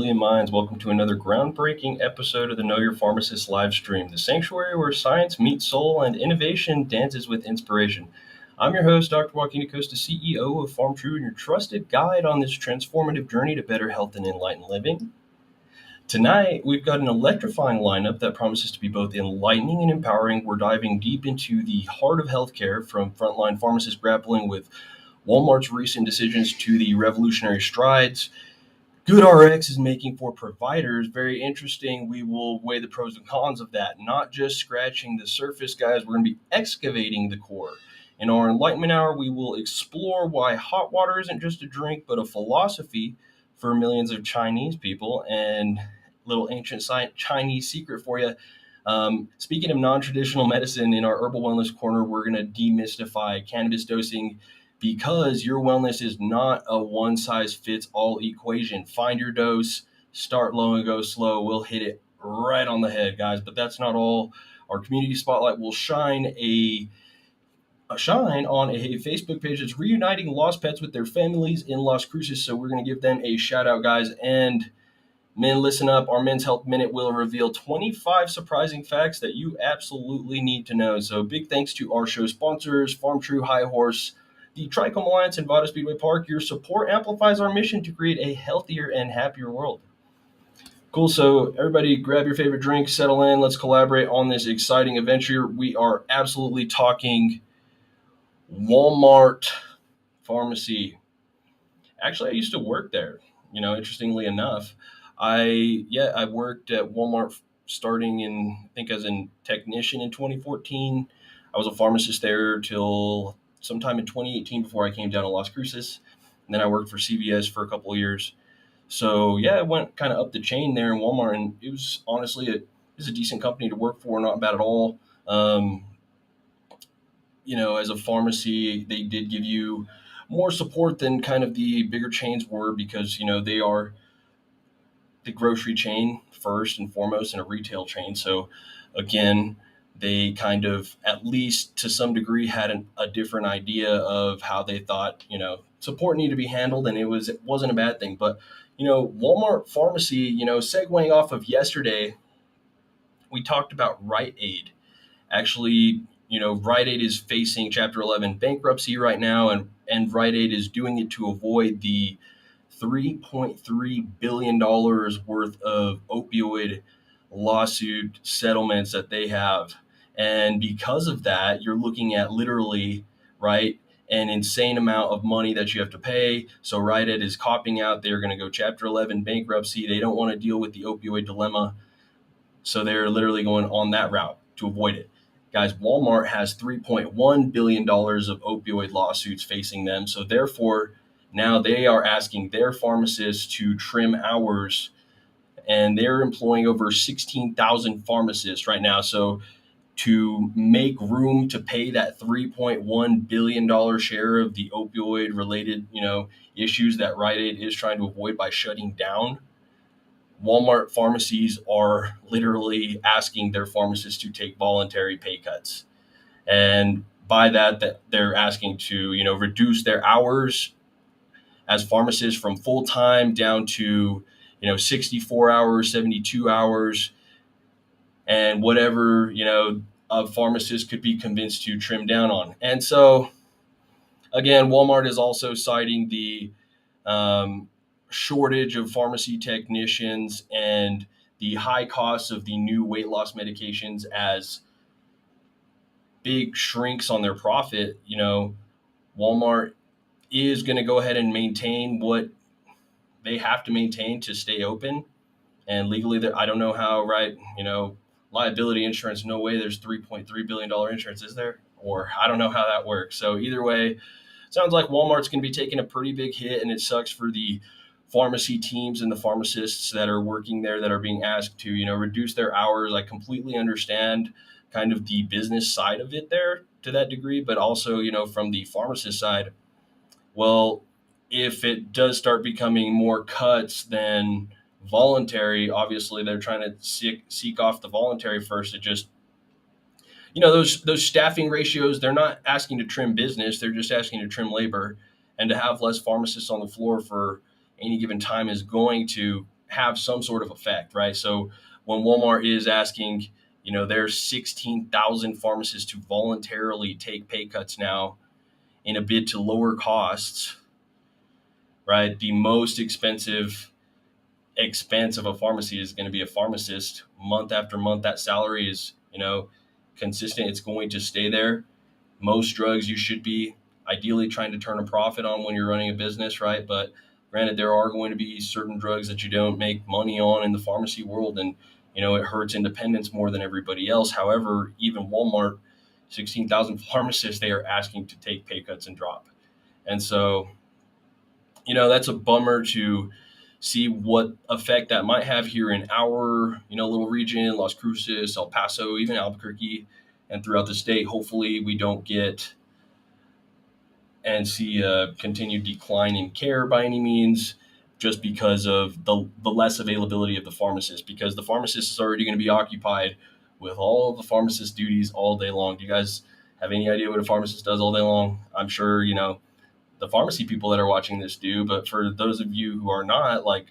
brilliant minds. Welcome to another groundbreaking episode of the Know Your Pharmacist live stream, the sanctuary where science meets soul and innovation dances with inspiration. I'm your host, Dr. Joaquin Acosta, CEO of PharmTrue, and your trusted guide on this transformative journey to better health and enlightened living. Tonight, we've got an electrifying lineup that promises to be both enlightening and empowering. We're diving deep into the heart of healthcare, from frontline pharmacists grappling with Walmart's recent decisions to the revolutionary strides GoodRx is making for providers. Very interesting. We will weigh the pros and cons of that, not just scratching the surface, guys. We're going to be excavating the core. In our Enlightenment Hour, we will explore why hot water isn't just a drink, but a philosophy for millions of Chinese people. And little ancient Chinese secret for you. Speaking of non-traditional medicine, in our Herbal Wellness Corner, we're going to demystify cannabis dosing, because your wellness is not a one-size-fits-all equation. Find your dose, start low and go slow. We'll hit it right on the head, guys. But that's not all. Our community spotlight will shine on a Facebook page that's reuniting lost pets with their families in Las Cruces. So we're going to give them a shout out, guys. And men, listen up. Our Men's Health Minute will reveal 25 surprising facts that you absolutely need to know. So big thanks to our show sponsors, PharmTrue, High Horse, the Trichome Alliance, and Vada Speedway Park. Your support amplifies our mission to create a healthier and happier world. Cool. So everybody grab your favorite drink, settle in. Let's collaborate on this exciting adventure. We are absolutely talking Walmart pharmacy. Actually, I used to work there, interestingly enough. I worked at Walmart starting I think as a technician in 2014. I was a pharmacist there till sometime in 2018 before I came down to Las Cruces. And then I worked for CVS for a couple of years. So yeah, I went kind of up the chain there in Walmart, and it was honestly it was a decent company to work for, not bad at all. As a pharmacy, they did give you more support than kind of the bigger chains were, because, they are the grocery chain first and foremost and a retail chain. So again, they kind of, at least to some degree, had a different idea of how they thought, support needed to be handled. And it wasn't a bad thing. But, Walmart pharmacy, segueing off of yesterday, we talked about Rite Aid. Actually, Rite Aid is facing Chapter 11 bankruptcy right now, and Rite Aid is doing it to avoid the $3.3 billion worth of opioid lawsuit settlements that they have. And because of that, you're looking at literally, right, an insane amount of money that you have to pay. So Rite Aid is copping out. They're going to go Chapter 11 bankruptcy. They don't want to deal with the opioid dilemma. So they're literally going on that route to avoid it. Guys, Walmart has $3.1 billion of opioid lawsuits facing them. So therefore, now they are asking their pharmacists to trim hours, and they're employing over 16,000 pharmacists right now. So to make room to pay that $3.1 billion share of the opioid related, issues that Rite Aid is trying to avoid by shutting down, Walmart pharmacies are literally asking their pharmacists to take voluntary pay cuts. And by that they're asking to, reduce their hours as pharmacists from full-time down to, 64 hours, 72 hours, and whatever, a pharmacist could be convinced to trim down on. And so, again, Walmart is also citing the shortage of pharmacy technicians and the high costs of the new weight loss medications as big shrinks on their profit. Walmart is going to go ahead and maintain what they have to maintain to stay open. And legally, I don't know how, right? Liability insurance, no way there's $3.3 billion insurance, is there? Or I don't know how that works. So either way, sounds like Walmart's going to be taking a pretty big hit, and it sucks for the pharmacy teams and the pharmacists that are working there that are being asked to, reduce their hours. I completely understand kind of the business side of it there to that degree, but also, from the pharmacist side, well, if it does start becoming more cuts than voluntary, obviously they're trying to seek off the voluntary first. It just, those staffing ratios, they're not asking to trim business, they're just asking to trim labor. And to have less pharmacists on the floor for any given time is going to have some sort of effect, right? So when Walmart is asking, their 16,000 pharmacists to voluntarily take pay cuts now in a bid to lower costs, right? The most expense of a pharmacy is going to be a pharmacist. Month after month, that salary is, consistent. It's going to stay there. Most drugs you should be ideally trying to turn a profit on when you're running a business, right? But granted, there are going to be certain drugs that you don't make money on in the pharmacy world, and it hurts independents more than everybody else. However, even Walmart, 16,000 pharmacists, they are asking to take pay cuts and drop. And so, that's a bummer to see what effect that might have here in our, little region, Las Cruces, El Paso, even Albuquerque, and throughout the state. Hopefully we don't get and see a continued decline in care by any means, just because of the less availability of the pharmacist, because the pharmacist is already going to be occupied with all of the pharmacist duties all day long. Do you guys have any idea what a pharmacist does all day long? I'm sure, the pharmacy people that are watching this do, but for those of you who are not, like,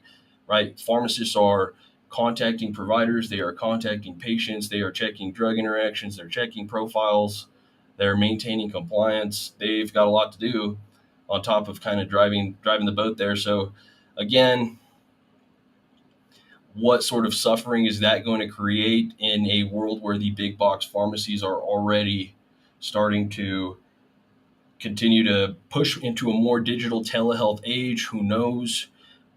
right, pharmacists are contacting providers, they are contacting patients, they are checking drug interactions, they're checking profiles, they're maintaining compliance. They've got a lot to do on top of kind of driving the boat there. So again, what sort of suffering is that going to create in a world where the big box pharmacies are already starting to continue to push into a more digital telehealth age? Who knows?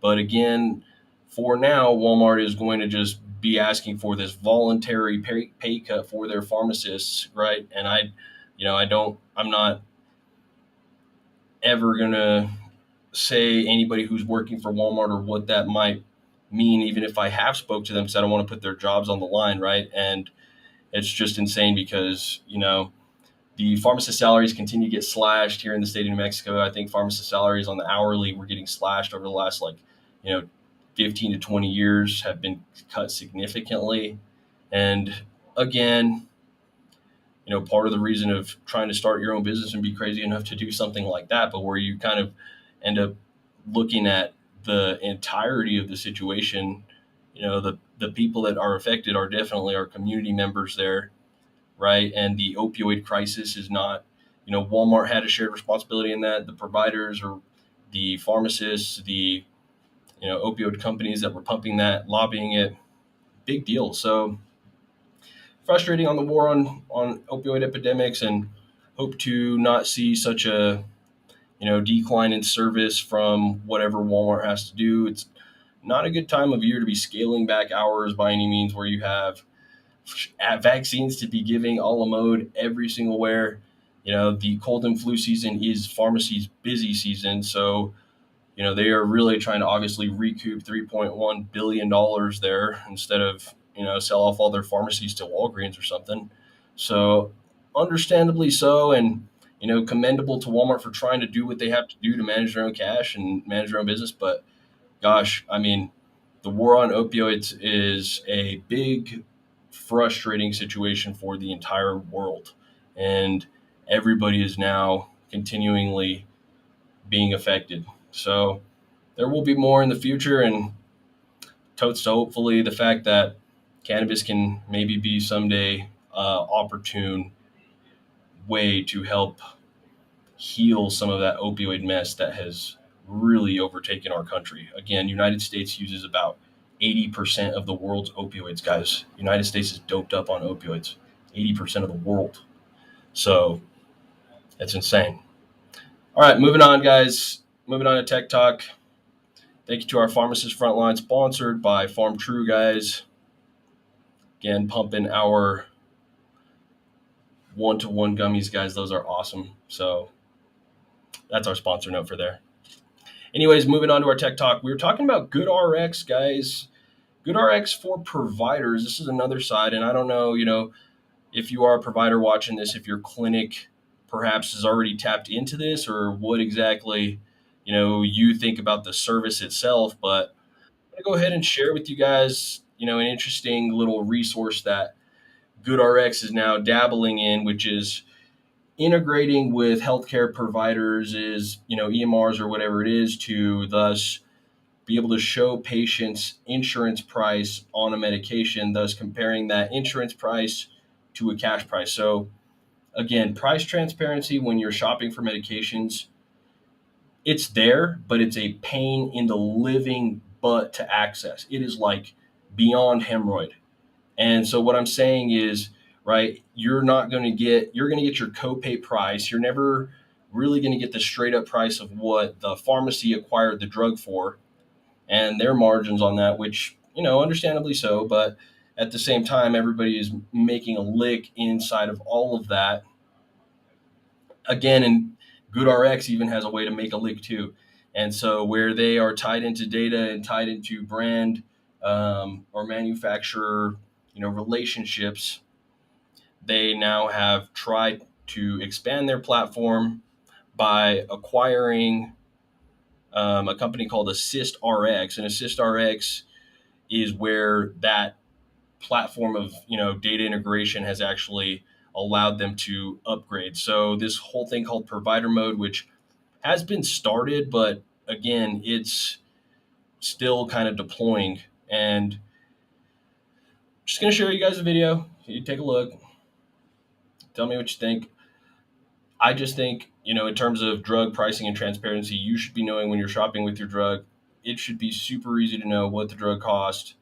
But again, for now, Walmart is going to just be asking for this voluntary pay cut for their pharmacists, right? And I'm not ever going to say anybody who's working for Walmart or what that might mean, even if I have spoke to them, because I don't want to put their jobs on the line, right? And it's just insane because, the pharmacist salaries continue to get slashed here in the state of New Mexico. I think pharmacist salaries on the hourly were getting slashed over the last 15 to 20 years, have been cut significantly. And again, part of the reason of trying to start your own business and be crazy enough to do something like that, but where you kind of end up looking at the entirety of the situation, the people that are affected are definitely our community members there, right? And the opioid crisis is not, Walmart had a shared responsibility in that. The providers or the pharmacists, the, opioid companies that were pumping that, lobbying it, big deal. So frustrating on the war on opioid epidemics, and hope to not see such a, decline in service from whatever Walmart has to do. It's not a good time of year to be scaling back hours by any means, where you have vaccines to be giving a la mode every single where. The cold and flu season is pharmacy's busy season. So, they are really trying to obviously recoup $3.1 billion there instead of, sell off all their pharmacies to Walgreens or something. So understandably so. And, commendable to Walmart for trying to do what they have to do to manage their own cash and manage their own business. But gosh, I mean, the war on opioids is a big, frustrating situation for the entire world. And everybody is now continually being affected. So there will be more in the future, and totes to hopefully the fact that cannabis can maybe be someday opportune way to help heal some of that opioid mess that has really overtaken our country. Again, United States uses about 80% of the world's opioids, guys. United States is doped up on opioids. 80% of the world. So that's insane. All right, moving on, guys. Moving on to Tech Talk. Thank you to our Pharmacist Frontline, sponsored by Farm True, guys. Again, pumping our one-to-one gummies, guys. Those are awesome. So that's our sponsor note for there. Anyways, moving on to our Tech Talk. We were talking about GoodRx, guys. GoodRx for providers. This is another side, and I don't know, if you are a provider watching this, if your clinic perhaps has already tapped into this, or what exactly, you think about the service itself. But I'm going to go ahead and share with you guys, an interesting little resource that GoodRx is now dabbling in, which is integrating with healthcare providers, is, EMRs or whatever it is, to thus be able to show patients insurance price on a medication, thus comparing that insurance price to a cash price. So again, price transparency when you're shopping for medications, it's there, but it's a pain in the living butt to access. It is like beyond hemorrhoid. And so what I'm saying is, right, you're going to get your copay price. You're never really going to get the straight up price of what the pharmacy acquired the drug for and their margins on that, which, understandably so, but at the same time, everybody is making a lick inside of all of that. Again, and GoodRx even has a way to make a lick too. And so where they are tied into data and tied into brand or manufacturer, relationships, they now have tried to expand their platform by acquiring a company called AssistRx, and AssistRx is where that platform of data integration has actually allowed them to upgrade. So this whole thing called provider mode, which has been started, but again, it's still kind of deploying. And just going to share you guys a video. You take a look. Tell me what you think. I just think, in terms of drug pricing and transparency, you should be knowing when you're shopping with your drug. It should be super easy to know what the drug cost,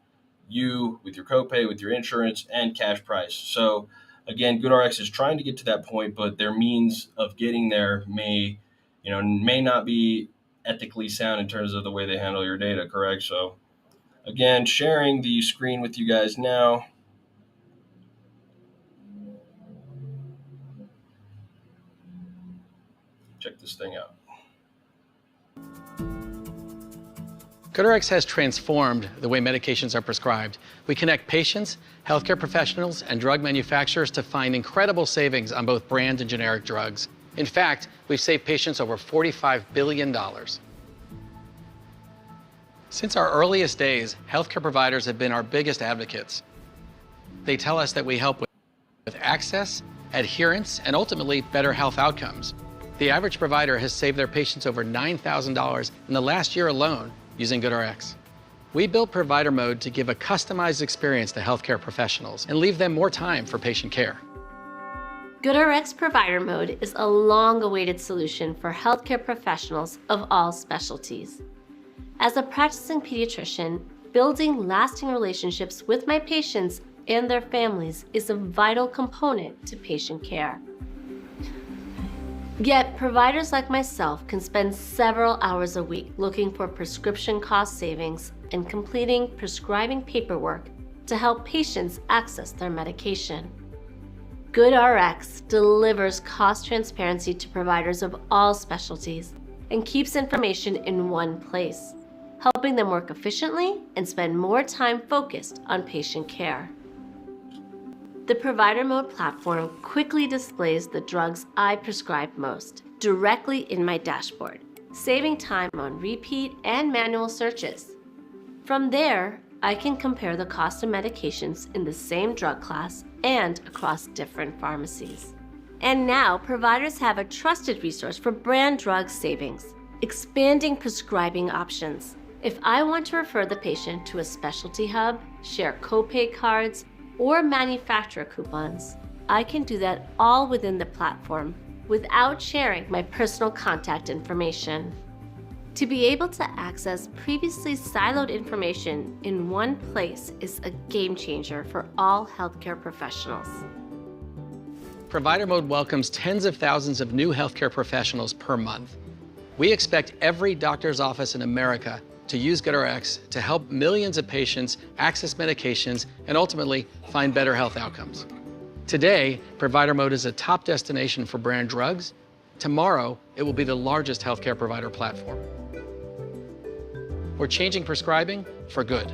you with your copay, with your insurance, and cash price. So again, GoodRx is trying to get to that point, but their means of getting there may not be ethically sound in terms of the way they handle your data, correct? So again, sharing the screen with you guys now. Check this thing out. GoodRx has transformed the way medications are prescribed. We connect patients, healthcare professionals, and drug manufacturers to find incredible savings on both brand and generic drugs. In fact, we've saved patients over $45 billion. Since our earliest days, healthcare providers have been our biggest advocates. They tell us that we help with access, adherence, and ultimately better health outcomes. The average provider has saved their patients over $9,000 in the last year alone using GoodRx. We built Provider Mode to give a customized experience to healthcare professionals and leave them more time for patient care. GoodRx Provider Mode is a long-awaited solution for healthcare professionals of all specialties. As a practicing pediatrician, building lasting relationships with my patients and their families is a vital component to patient care. Yet, providers like myself can spend several hours a week looking for prescription cost savings and completing prescribing paperwork to help patients access their medication. GoodRx delivers cost transparency to providers of all specialties and keeps information in one place, helping them work efficiently and spend more time focused on patient care. The Provider Mode platform quickly displays the drugs I prescribe most directly in my dashboard, saving time on repeat and manual searches. From there, I can compare the cost of medications in the same drug class and across different pharmacies. And now, providers have a trusted resource for brand drug savings, expanding prescribing options. If I want to refer the patient to a specialty hub, share copay cards, or manufacturer coupons, I can do that all within the platform without sharing my personal contact information. To be able to access previously siloed information in one place is a game changer for all healthcare professionals. Provider Mode welcomes tens of thousands of new healthcare professionals per month. We expect every doctor's office in America to use GoodRx to help millions of patients access medications and ultimately find better health outcomes. Today, Provider Mode is a top destination for brand drugs. Tomorrow, it will be the largest healthcare provider platform. We're changing prescribing for good.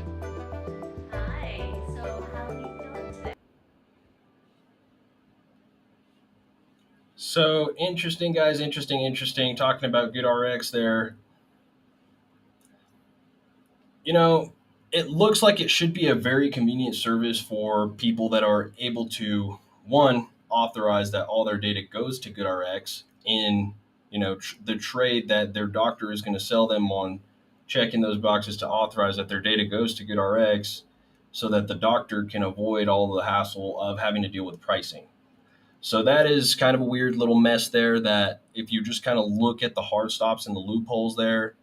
Hi, so how are you doing today? So interesting, guys. Interesting. Talking about GoodRx there. It looks like it should be a very convenient service for people that are able to, one, authorize that all their data goes to GoodRx in, the trade that their doctor is going to sell them on checking those boxes to authorize that their data goes to GoodRx so that the doctor can avoid all the hassle of having to deal with pricing. So that is kind of a weird little mess there that if you just kind of look at the hard stops and the loopholes there,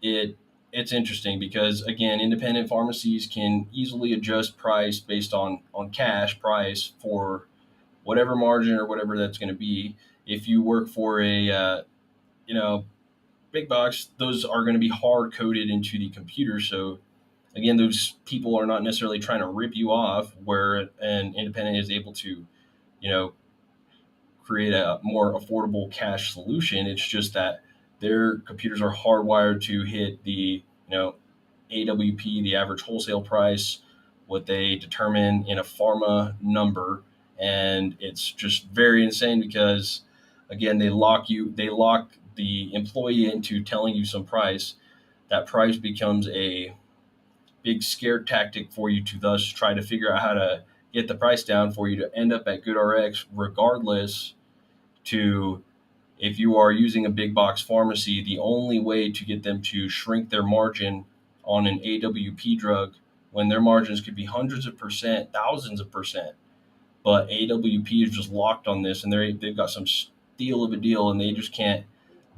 it it's interesting because again, independent pharmacies can easily adjust price based on cash price for whatever margin or whatever that's going to be. If you work for a you know big box, those are going to be hard coded into the computer. So again, those people are not necessarily trying to rip you off, where an independent is able to you know create a more affordable cash solution. It's just that their computers are hardwired to hit the AWP, the average wholesale price, what they determine in a pharma number, and it's just very insane because again they lock the employee into telling you some price. That price becomes a big scare tactic for you to thus try to figure out how to get the price down for you to end up at GoodRx regardless to if you are using a big box pharmacy, the only way to get them to shrink their margin on an AWP drug when their margins could be hundreds of percent, thousands of percent, but AWP is just locked on this and they've got some steal of a deal and they just can't.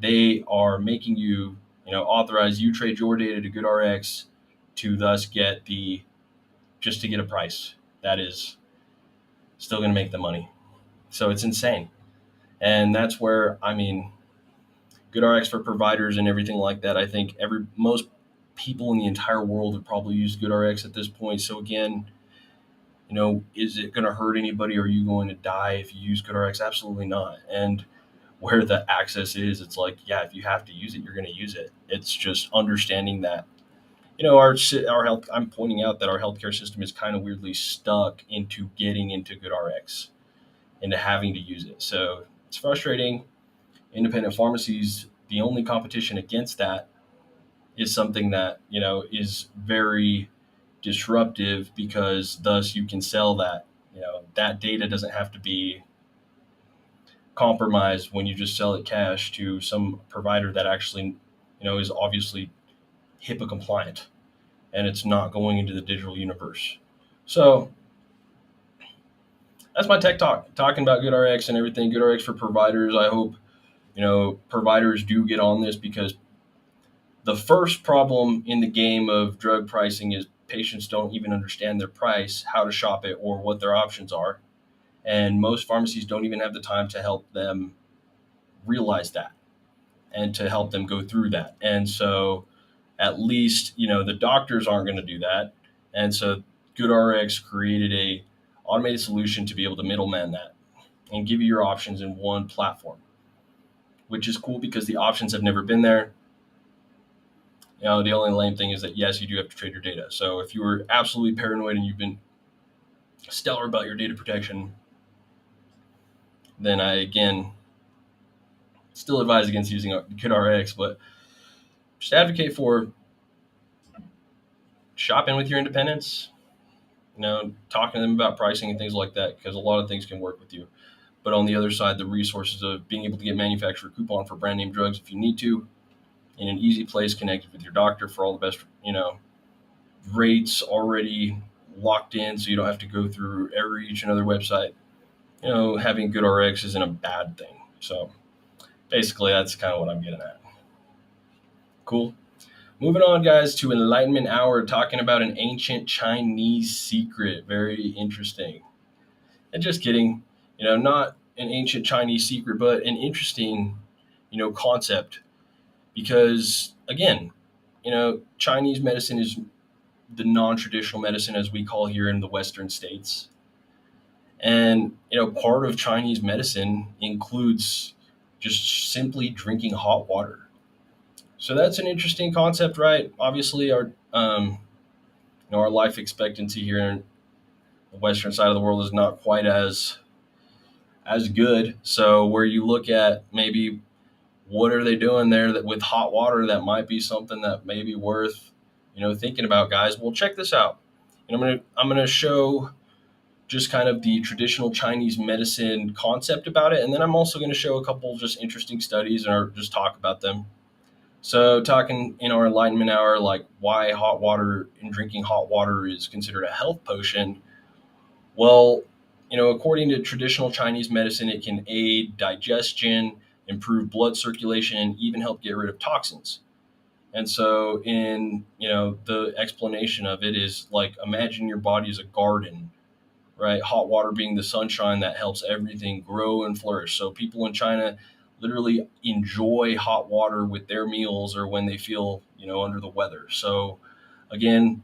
They are making you, authorize you trade your data to GoodRx to thus get just to get a price that is still going to make the money. So it's insane. And that's where, GoodRx for providers and everything like that. I think most people in the entire world have probably used GoodRx at this point. So again, is it going to hurt anybody? Are you going to die if you use GoodRx? Absolutely not. And where the access is, it's like, yeah, if you have to use it, you're going to use it. It's just understanding that, our health. I'm pointing out that our healthcare system is kind of weirdly stuck into getting into GoodRx, into having to use it. So it's frustrating. Independent pharmacies, the only competition against that is something that is very disruptive because thus you can sell that that data doesn't have to be compromised when you just sell it cash to some provider that actually is obviously HIPAA compliant and it's not going into the digital universe. So that's my tech talk, talking about GoodRx and everything. GoodRx for providers. I hope providers do get on this because the first problem in the game of drug pricing is patients don't even understand their price, how to shop it, or what their options are. And most pharmacies don't even have the time to help them realize that and to help them go through that. And so at least, the doctors aren't going to do that. And so GoodRx created a automated solution to be able to middleman that and give you your options in one platform, which is cool because the options have never been there. The only lame thing is that, yes, you do have to trade your data. So if you were absolutely paranoid and you've been stellar about your data protection, then I, again, still advise against using GoodRx, but just advocate for shopping with your independents, talking to them about pricing and things like that, because a lot of things can work with you. But on the other side, the resources of being able to get manufacturer coupon for brand name drugs if you need to, in an easy place connected with your doctor for all the best, rates already locked in so you don't have to go through each another website. Having GoodRx isn't a bad thing. So basically that's kind of what I'm getting at. Cool. Moving on, guys, to Enlightenment Hour, talking about an ancient Chinese secret. Very interesting. And just kidding, not an ancient Chinese secret, but an interesting, concept. Because again, Chinese medicine is the non-traditional medicine as we call here in the Western states. And, part of Chinese medicine includes just simply drinking hot water. So that's an interesting concept, right? Obviously our life expectancy here in the Western side of the world is not quite as good. So where you look at maybe what are they doing there that with hot water, that might be something that may be worth, thinking about, guys. Well, check this out. And I'm gonna show just kind of the traditional Chinese medicine concept about it, and then I'm also going to show a couple just interesting studies or just talk about them. So, talking in our Enlightenment Hour, like why hot water and drinking hot water is considered a health potion. Well, according to traditional Chinese medicine, it can aid digestion, improve blood circulation, and even help get rid of toxins. And so, in the explanation of it is like imagine your body is a garden, right? Hot water being the sunshine that helps everything grow and flourish. So people in China literally enjoy hot water with their meals or when they feel, under the weather. So again,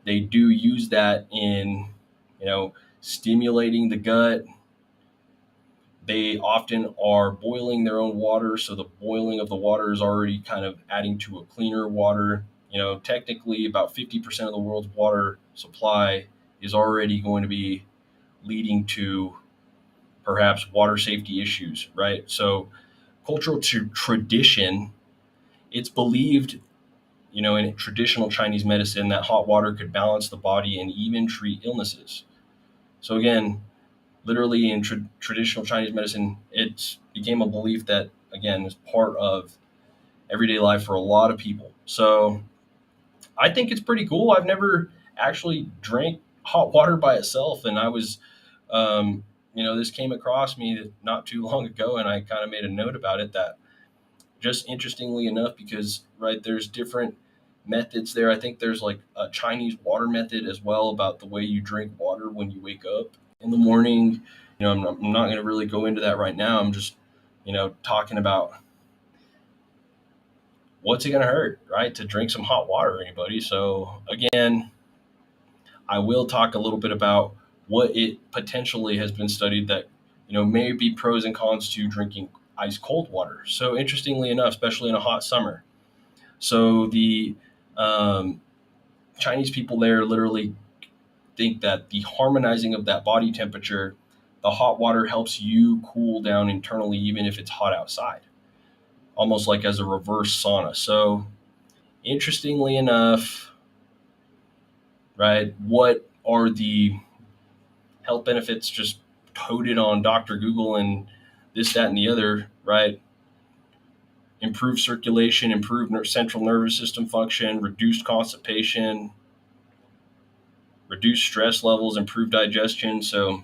they do use that in, stimulating the gut. They often are boiling their own water. So the boiling of the water is already kind of adding to a cleaner water. Technically about 50% of the world's water supply is already going to be leading to perhaps water safety issues, right? So, cultural tradition, it's believed, in traditional Chinese medicine that hot water could balance the body and even treat illnesses. So, again, literally in traditional Chinese medicine, it became a belief that, again, is part of everyday life for a lot of people. So, I think it's pretty cool. I've never actually drank hot water by itself, and I was, this came across me not too long ago, and I kind of made a note about it. That just interestingly enough, because right there's different methods there. I think there's like a Chinese water method as well about the way you drink water when you wake up in the morning. I'm not going to really go into that right now. I'm just, talking about what's it going to hurt, right, to drink some hot water, anybody. So again, I will talk a little bit about what it potentially has been studied that may be pros and cons to drinking ice cold water. So interestingly enough, especially in a hot summer, so the um, Chinese people there literally think that the harmonizing of that body temperature, the hot water helps you cool down internally, even if it's hot outside, almost like as a reverse sauna. So interestingly enough, right, what are the health benefits just coded on Dr. Google and this, that, and the other, right? Improved circulation, improved central nervous system function, reduced constipation, reduced stress levels, improved digestion. So,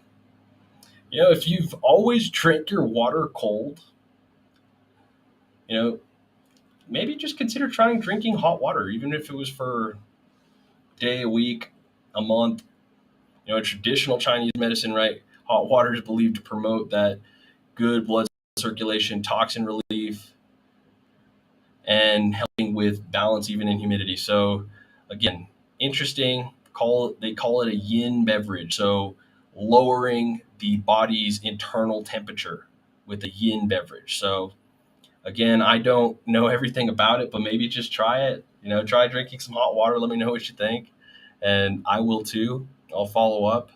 if you've always drank your water cold, you know, maybe just consider trying drinking hot water, even if it was for a day, a week, a month. Traditional Chinese medicine, right? Hot water is believed to promote that good blood circulation, toxin relief, and helping with balance even in humidity. So again, interesting. They call it a yin beverage. So lowering the body's internal temperature with a yin beverage. So again, I don't know everything about it, but maybe just try it. Try drinking some hot water. Let me know what you think, and I will too. I'll follow up.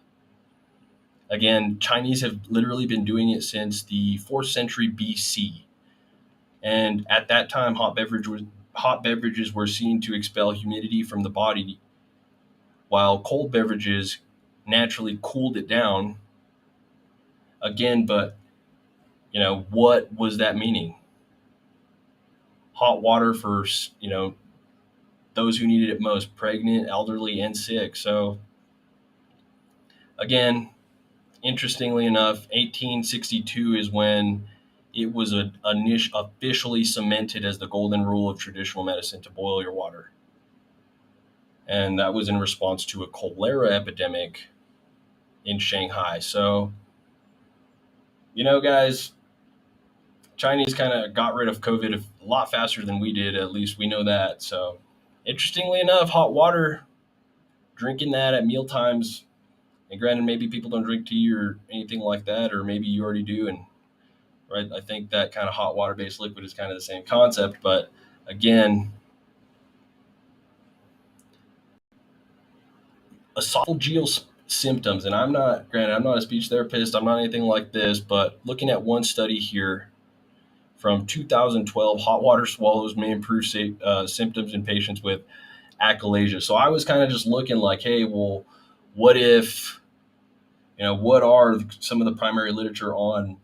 Again, Chinese have literally been doing it since the 4th century BC. And at that time, hot beverages were seen to expel humidity from the body, while cold beverages naturally cooled it down. Again, but what was that meaning? Hot water for those who needed it most: pregnant, elderly, and sick. So again, interestingly enough, 1862 is when it was a niche officially cemented as the golden rule of traditional medicine to boil your water. And that was in response to a cholera epidemic in Shanghai. So, guys, Chinese kind of got rid of COVID a lot faster than we did. At least we know that. So, interestingly enough, hot water, drinking that at meal times. And granted, maybe people don't drink tea or anything like that, or maybe you already do. And right, I think that kind of hot water based liquid is kind of the same concept. But again, esophageal symptoms, and I'm not a speech therapist, I'm not anything like this, but looking at one study here from 2012, hot water swallows may improve symptoms in patients with achalasia. So I was kind of just looking like, hey, well, what if, what are some of the primary literature on,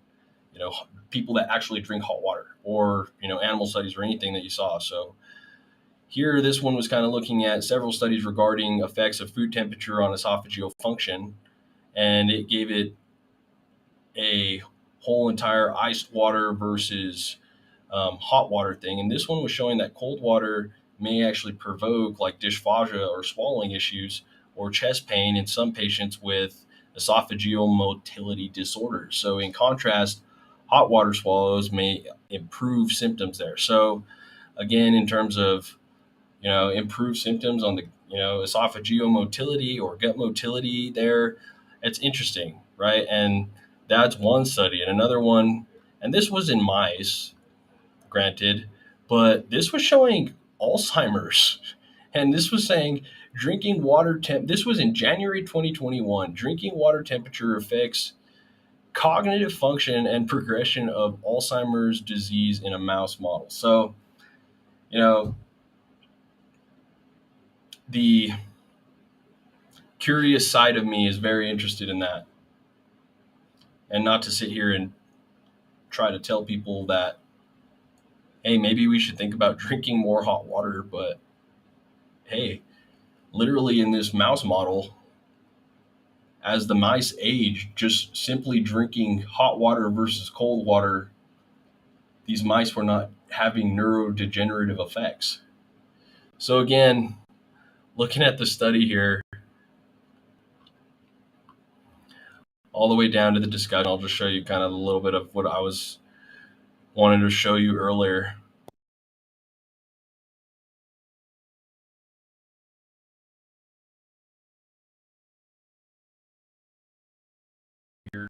know, people that actually drink hot water, or animal studies or anything that you saw. So here, this one was kind of looking at several studies regarding effects of food temperature on esophageal function, and it gave it a whole entire iced water versus hot water thing. And this one was showing that cold water may actually provoke like dysphagia or swallowing issues or chest pain in some patients with esophageal motility disorders. So, in contrast, hot water swallows may improve symptoms there. So, again, in terms of improve symptoms on the esophageal motility or gut motility there, it's interesting, right? And that's one study. And another one, and this was in mice, granted, but this was showing Alzheimer's. And this was saying drinking water temp, this was in January 2021, drinking water temperature affects cognitive function and progression of Alzheimer's disease in a mouse model. So, you know, the curious side of me is very interested in that. And not to sit here and try to tell people that, hey, maybe we should think about drinking more hot water, but hey, literally in this mouse model, as the mice age, just simply drinking hot water versus cold water, these mice were not having neurodegenerative effects. So again, looking at the study here, all the way down to the discussion, I'll just show you kind of a little bit of what I was wanting to show you earlier. Here.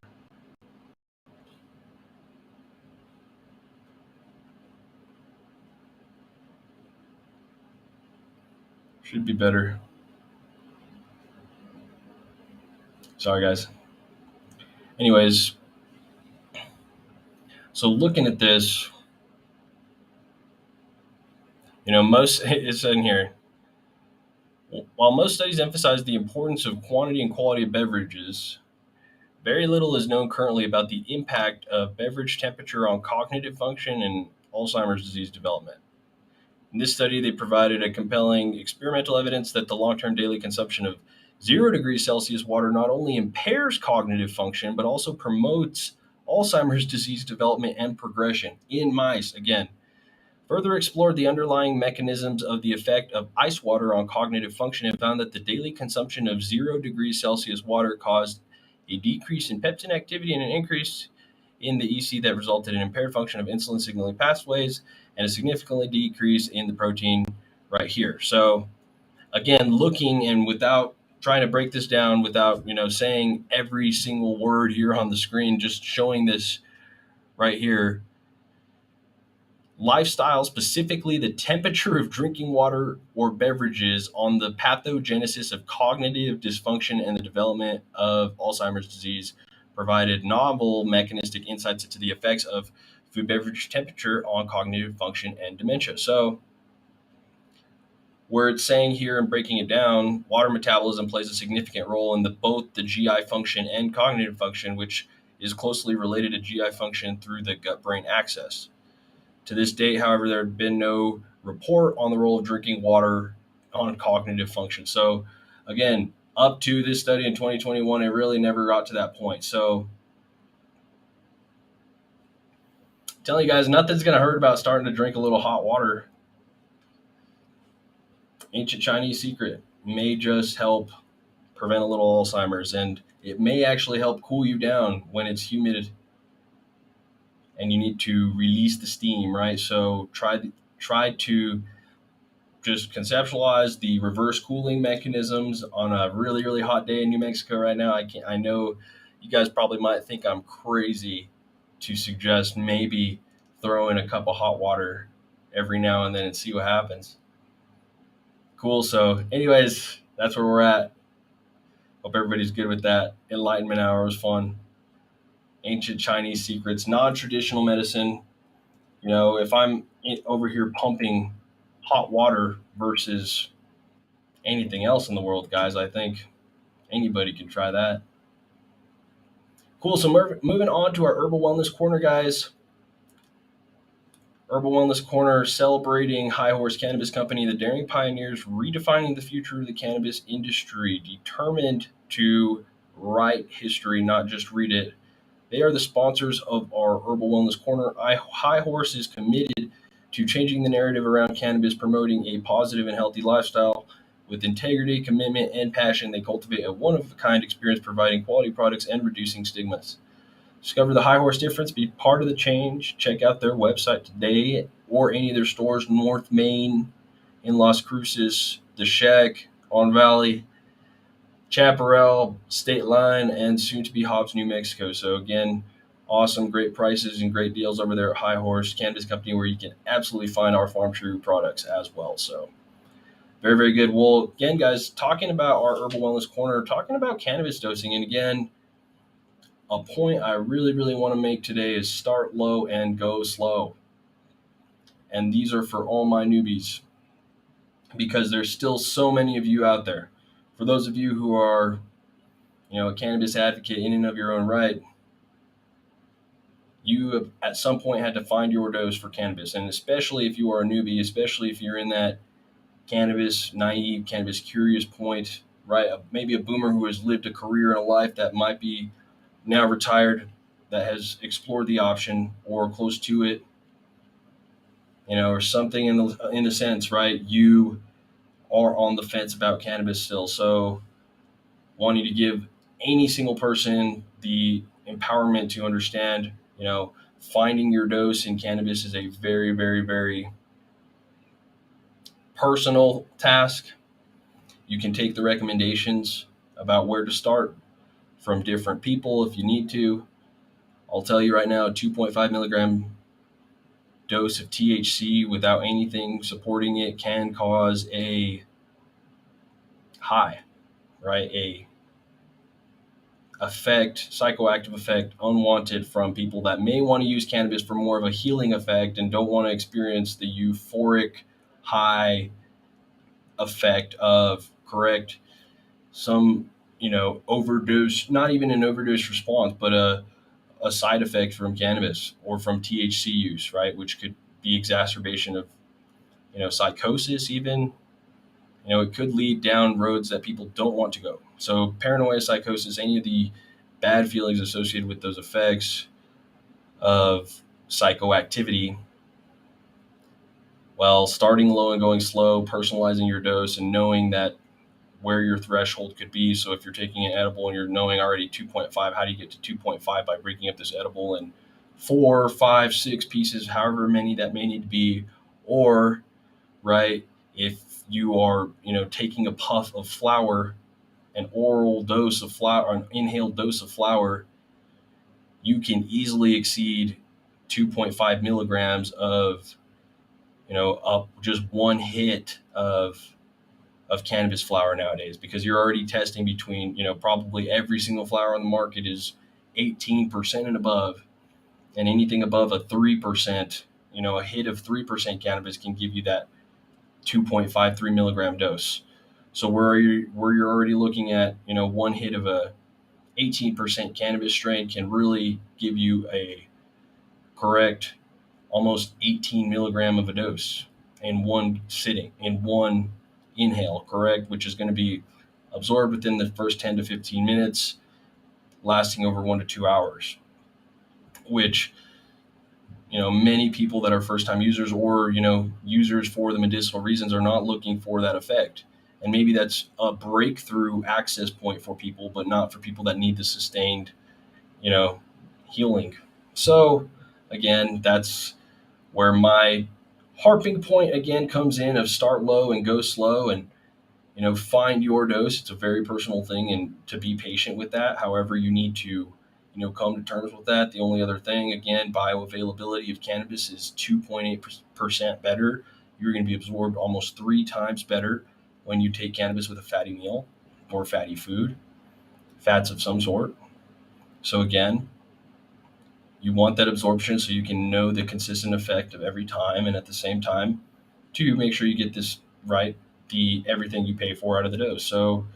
Should be better. Sorry, guys. Anyways, so looking at this, most it's in here. While most studies emphasize the importance of quantity and quality of beverages, very little is known currently about the impact of beverage temperature on cognitive function and Alzheimer's disease development. In this study, they provided a compelling experimental evidence that the long-term daily consumption of 0 degrees Celsius water not only impairs cognitive function, but also promotes Alzheimer's disease development and progression in mice. Again, further explored the underlying mechanisms of the effect of ice water on cognitive function and found that the daily consumption of 0 degrees Celsius water caused a decrease in peptin activity and an increase in the EC that resulted in impaired function of insulin signaling pathways and a significantly decrease in the protein right here. So again, looking and without trying to break this down, without saying every single word here on the screen, just showing this right here, lifestyle, specifically the temperature of drinking water or beverages on the pathogenesis of cognitive dysfunction and the development of Alzheimer's disease, provided novel mechanistic insights into the effects of food beverage temperature on cognitive function and dementia. So where it's saying here and breaking it down, water metabolism plays a significant role in both the GI function and cognitive function, which is closely related to GI function through the gut-brain axis. To this date, however, there had been no report on the role of drinking water on cognitive function. So again, up to this study in 2021, it really never got to that point. So telling you guys, nothing's going to hurt about starting to drink a little hot water. Ancient Chinese secret may just help prevent a little Alzheimer's, and it may actually help cool you down when it's humid and you need to release the steam, right? So try to just conceptualize the reverse cooling mechanisms on a really, really hot day in New Mexico right now. I know you guys probably might think I'm crazy to suggest maybe throw in a cup of hot water every now and then and see what happens. Cool. So anyways, that's where we're at. Hope everybody's good with that. Enlightenment Hour was fun. Ancient Chinese secrets, non-traditional medicine. If I'm over here pumping hot water versus anything else in the world, guys, I think anybody can try that. Cool. So moving on to our herbal wellness corner, guys. Herbal Wellness Corner celebrating High Horse Cannabis Company, the daring pioneers redefining the future of the cannabis industry, determined to write history, not just read it. They are the sponsors of our Herbal Wellness Corner. High Horse is committed to changing the narrative around cannabis, promoting a positive and healthy lifestyle. With integrity, commitment, and passion, they cultivate a one of a kind experience, providing quality products and reducing stigmas. Discover the High Horse difference, be part of the change. Check out their website today or any of their stores, North Main in Las Cruces, The Shack, On Valley, Chaparral, State Line, and soon to be Hobbs, New Mexico. So, again, awesome, great prices and great deals over there at High Horse Cannabis Company, where you can absolutely find our Farm True products as well. So, very, very good. Well, again, guys, talking about our Herbal Wellness Corner, talking about cannabis dosing. And again, a point I really, really want to make today is start low and go slow. And these are for all my newbies because there's still so many of you out there. For those of you who are, a cannabis advocate in and of your own right, you have at some point had to find your dose for cannabis. And especially if you are a newbie, especially if you're in that cannabis naive, cannabis curious point, right? Maybe a boomer who has lived a career and a life that might be now retired, that has explored the option or close to it, or something in the sense, right? You are on the fence about cannabis still. So wanting to give any single person the empowerment to understand, finding your dose in cannabis is a very, very, very personal task. You can take the recommendations about where to start from different people if you need to. I'll tell you right now, a 2.5 milligram dose of THC without anything supporting it can cause a high, right? A effect, psychoactive effect, unwanted from people that may want to use cannabis for more of a healing effect and don't want to experience the euphoric high effect of correct some overdose, not even an overdose response, but a side effect from cannabis or from THC use, right? Which could be exacerbation of psychosis even. It could lead down roads that people don't want to go. So paranoia, psychosis, any of the bad feelings associated with those effects of psychoactivity, well, starting low and going slow, personalizing your dose and knowing that where your threshold could be. So if you're taking an edible and you're knowing already 2.5, how do you get to 2.5 by breaking up this edible in 4, 5, 6 pieces, however many that may need to be? Or, right, if you are, taking a puff of flower, an oral dose of flower, or an inhaled dose of flower, you can easily exceed 2.5 milligrams of, just one hit of cannabis flower nowadays, because you're already testing between, probably every single flower on the market is 18% and above, and anything above a 3%, a hit of 3% cannabis can give you that 2.53 milligram dose. So where you're already looking at, one hit of a 18% cannabis strain can really give you a correct almost 18 milligram of a dose in one sitting, in one inhale, correct, which is going to be absorbed within the first 10 to 15 minutes, lasting over 1 to 2 hours, which, many people that are first time users or, users for the medicinal reasons are not looking for that effect. And maybe that's a breakthrough access point for people, but not for people that need the sustained, healing. So again, that's where my harping point again comes in of start low and go slow and, find your dose. It's a very personal thing, and to be patient with that. However, you need to, come to terms with that. The only other thing, again, bioavailability of cannabis is 2.8% better. You're going to be absorbed almost 3 times better when you take cannabis with a fatty meal or fatty food, fats of some sort. So again, you want that absorption so you can know the consistent effect of every time, and at the same time, to make sure you get this right, the everything you pay for out of the dose. So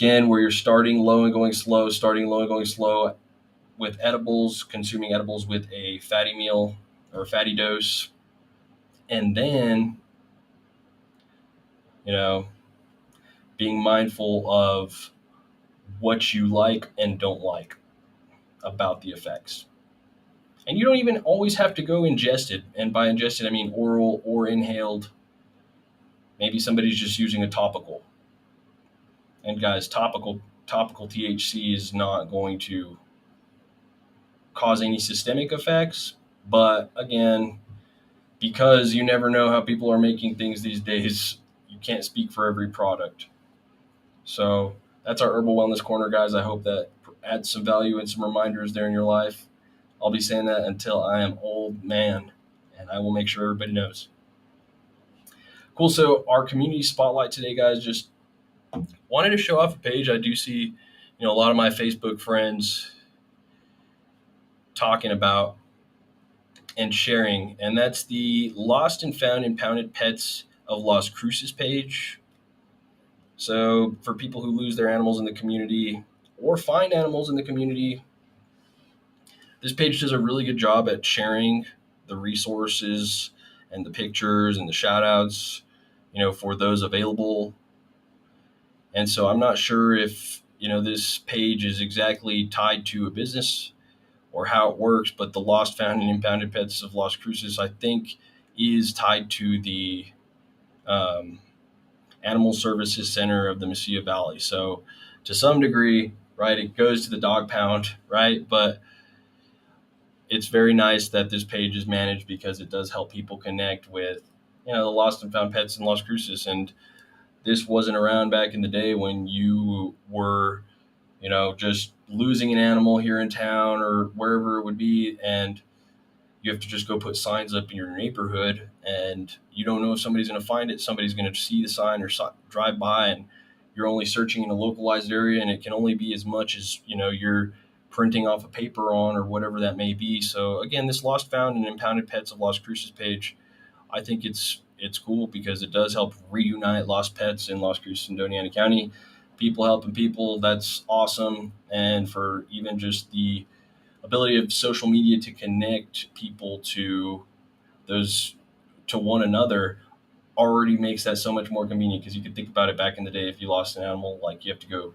Again, where you're starting low and going slow, with edibles, consuming edibles with a fatty meal or a fatty dose, and then, you know, being mindful of what you like and don't like about the effects. And you don't even always have to go ingested. And by ingested, I mean oral or inhaled. Maybe somebody's just using a topical. And guys, topical THC is not going to cause any systemic effects. But again, because you never know how people are making things these days, you can't speak for every product. So that's our Herbal Wellness Corner, guys. I hope that adds some value and some reminders there in your life. I'll be saying that until I am old man, and I will make sure everybody knows. Cool. So our community spotlight today, guys, just wanted to show off a page. I do see, a lot of my Facebook friends talking about and sharing, and that's the Lost and Found Impounded Pets of Las Cruces page. So for people who lose their animals in the community or find animals in the community, this page does a really good job at sharing the resources and the pictures and the shout outs, for those available. And so I'm not sure if, this page is exactly tied to a business or how it works, but the Lost, Found, and Impounded Pets of Las Cruces, I think, is tied to the Animal Services Center of the Mesilla Valley. So to some degree, right, it goes to the dog pound, right? But it's very nice that this page is managed because it does help people connect with, the lost and found pets in Las Cruces. And this wasn't around back in the day when you were, just losing an animal here in town or wherever it would be. And you have to just go put signs up in your neighborhood and you don't know if somebody's going to find it. Somebody's going to see the sign or drive by, and you're only searching in a localized area, and it can only be as much as, you're printing off a paper on or whatever that may be. So again, this Lost, Found, and Impounded Pets of Las Cruces page, I think it's cool because it does help reunite lost pets in Las Cruces and Doña Ana County. People helping people, that's awesome. And for even just the ability of social media to connect people to one another already makes that so much more convenient, because you could think about it back in the day. If you lost an animal, like, you have to go,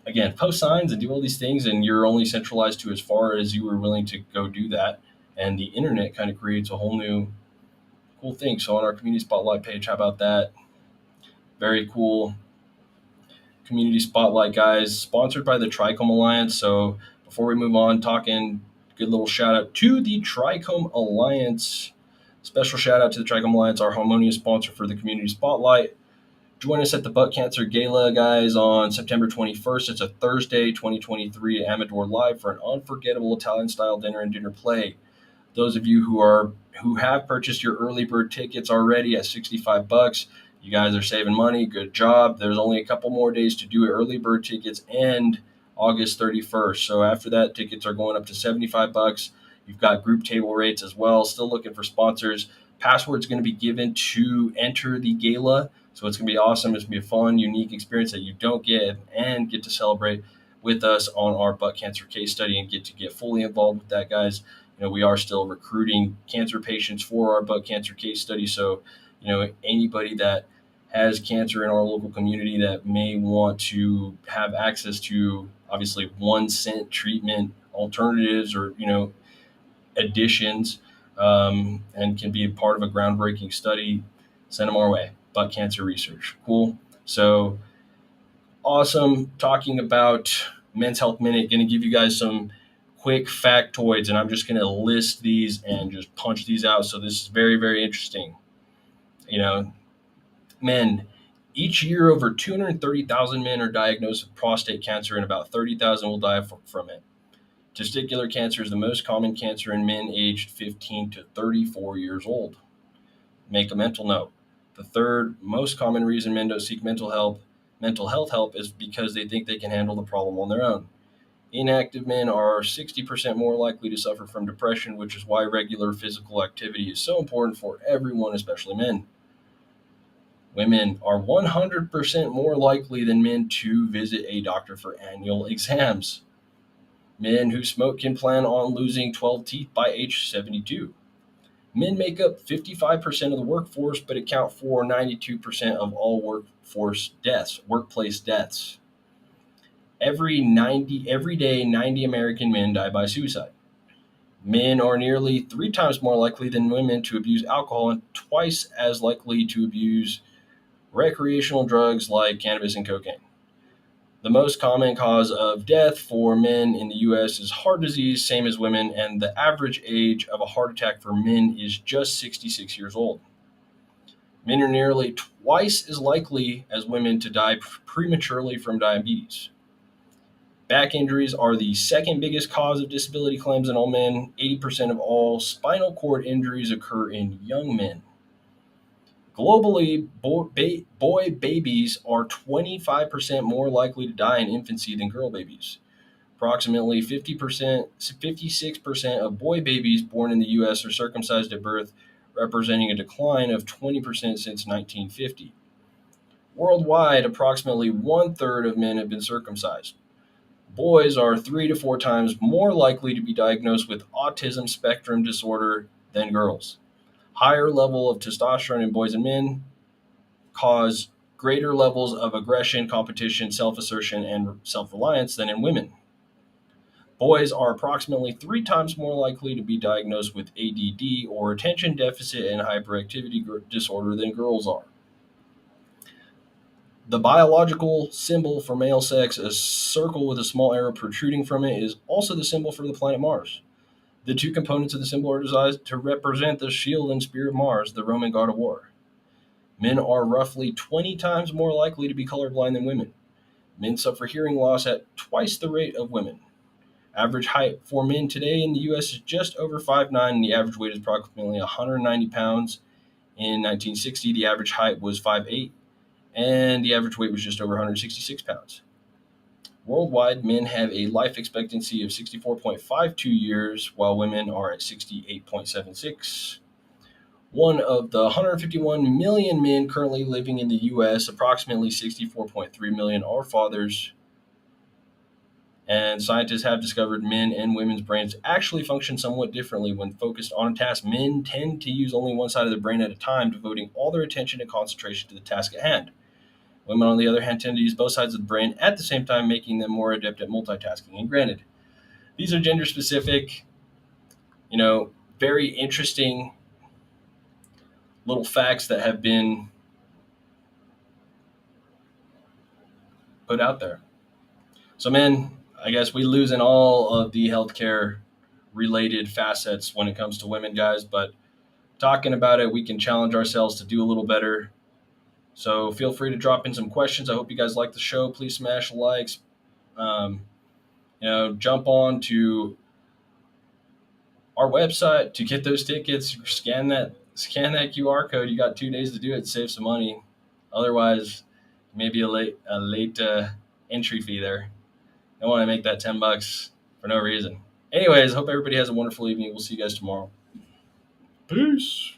again, post signs and do all these things, and you're only centralized to as far as you were willing to go do that. And the internet kind of creates a whole new cool thing. So on our community spotlight page, how about that? Very cool community spotlight, guys, sponsored by the Trichome Alliance. So before we move on, talking, good little shout out to the Trichome Alliance. Special shout out to the Trichome Alliance, our harmonious sponsor for the community spotlight. Join us at the Butt Cancer Gala, guys, on September 21st. It's a Thursday, 2023, at Amador Live for an unforgettable Italian-style dinner and dinner play. Those of you who have purchased your early bird tickets already at $65, you guys are saving money. Good job. There's only a couple more days to do it. Early bird tickets end August 31st. So after that, tickets are going up to $75. You've got group table rates as well. Still looking for sponsors. Password's going to be given to enter the gala. So it's going to be awesome. It's going to be a fun, unique experience that you don't get, and get to celebrate with us on our butt cancer case study and get fully involved with that, guys. We are still recruiting cancer patients for our butt cancer case study. So, anybody that has cancer in our local community that may want to have access to, obviously, 1 cent treatment alternatives or, additions, and can be a part of a groundbreaking study, send them our way. Butt cancer research. Cool. So awesome. Talking about Men's Health Minute, going to give you guys some quick factoids, and I'm just going to list these and just punch these out. So this is very, very interesting. Men, each year over 230,000 men are diagnosed with prostate cancer, and about 30,000 will die from it. Testicular cancer is the most common cancer in men aged 15 to 34 years old. Make a mental note. The third most common reason men don't seek mental health help is because they think they can handle the problem on their own. Inactive men are 60% more likely to suffer from depression, which is why regular physical activity is so important for everyone, especially men. Women are 100% more likely than men to visit a doctor for annual exams. Men who smoke can plan on losing 12 teeth by age 72. Men make up 55% of the workforce, but account for 92% of all workplace deaths. Every day, 90 American men die by suicide. Men are nearly 3 times more likely than women to abuse alcohol and twice as likely to abuse recreational drugs like cannabis and cocaine. The most common cause of death for men in the US is heart disease, same as women, and the average age of a heart attack for men is just 66 years old. Men are nearly twice as likely as women to die prematurely from diabetes. Back injuries are the second biggest cause of disability claims in all men. 80% of all spinal cord injuries occur in young men. Globally, boy babies are 25% more likely to die in infancy than girl babies. Approximately 56% of boy babies born in the U.S. are circumcised at birth, representing a decline of 20% since 1950. Worldwide, approximately one-third of men have been circumcised. Boys are 3 to 4 times more likely to be diagnosed with autism spectrum disorder than girls. Higher level of testosterone in boys and men cause greater levels of aggression, competition, self-assertion, and self-reliance than in women. Boys are approximately 3 times more likely to be diagnosed with ADD or attention deficit and hyperactivity disorder than girls are. The biological symbol for male sex, a circle with a small arrow protruding from it, is also the symbol for the planet Mars. The two components of the symbol are designed to represent the shield and spear of Mars, the Roman god of war. Men are roughly 20 times more likely to be colorblind than women. Men suffer hearing loss at twice the rate of women. Average height for men today in the U.S. is just over 5'9", and the average weight is approximately 190 pounds. In 1960, the average height was 5'8", and the average weight was just over 166 pounds. Worldwide, men have a life expectancy of 64.52 years, while women are at 68.76. One of the 151 million men currently living in the U.S., approximately 64.3 million are fathers. And scientists have discovered men and women's brains actually function somewhat differently when focused on a task. Men tend to use only one side of the brain at a time, devoting all their attention and concentration to the task at hand. Women, on the other hand, tend to use both sides of the brain at the same time, making them more adept at multitasking. And granted, these are gender specific, very interesting little facts that have been put out there. So, men, I guess we lose in all of the healthcare related facets when it comes to women, guys, but talking about it, we can challenge ourselves to do a little better. So feel free to drop in some questions. I hope you guys like the show. Please smash likes. Um, jump on to our website to get those tickets. Scan that QR code. You got 2 days to do it. Save some money. Otherwise, maybe a late entry fee there. I want to make that $10 for no reason. Anyways, hope everybody has a wonderful evening. We'll see you guys tomorrow. Peace.